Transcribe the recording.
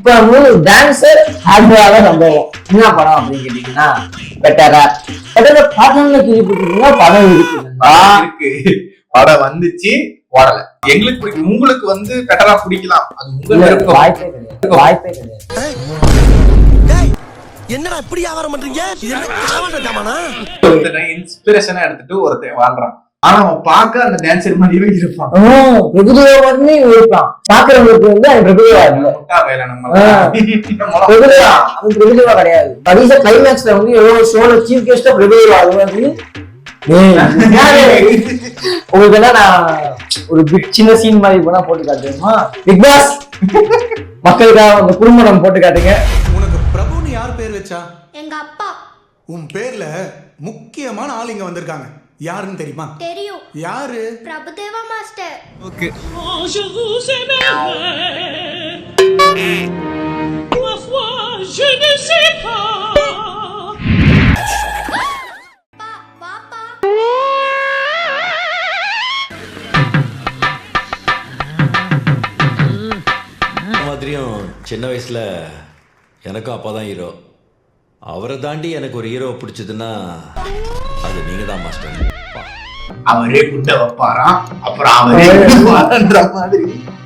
இப்ப டான்ஸர் ஹார்ட்வேரா சம்பவம் என்ன படம் அப்படின்னு கேட்டீங்கன்னா பெட்டரா படம் கேள்விப்பட்டிருக்கீங்களா? படம் இருக்கு, படம் வந்துச்சு ஓடல. எங்களுக்கு பிடிக்கும், உங்களுக்கு பெட்டரா பிடிக்கலாம், அது உங்களுக்கு வாய்ப்பே கிடையாது, வாய்ப்பே கிடையாது. என்னடா இப்படி வியாபாரம் பண்றீங்க? இன்ஸ்பிரேஷனா எடுத்துட்டு ஒருத்தன் வாழ்றான், ஆனா அவன் பார்க்க அந்த டான்ஸர் மாதிரியே இருப்பான். பிரபுதேவா மட்டுமே இருப்பான், பாக்குறவங்களுக்கு அவன் பிரபுதேவா இல்லை, அவன் பிரபுதேவா கிடையாது. கடைசியா கிளைமேக்ஸ்ல எவ்வளவு ஷோல சீஃப் கெஸ்டா பிரபுதேவா. அது வந்து உங்களுக்கு என்ன, நான் ஒரு சின்ன சீன் மாதிரி போனா போட்டு காட்டுமா? பிக் பாஸ் மக்களுக்காக அந்த குடும்பம் போட்டு காட்டுங்க. உனக்கு பிரபுன்னு யார் பேர் வச்சா? எங்க அப்பா. உன் பேர்ல முக்கியமான ஆள் இங்க வந்திருக்காங்க, யாருன்னு தெரியுமா? தெரியும். யாரு? பிரபுதேவா மாஸ்டர். ஓகே. மாதிரியும் சின்ன வயசுல எனக்கும் அப்பா தான் ஹீரோ. அவரை தாண்டி எனக்கு ஒரு ஹீரோ பிடிச்சதுன்னா அது நீங்க தான் மாஸ்டர். அவரே குட்ட வைப்பாராம், அப்புறம் அவரே மாதிரி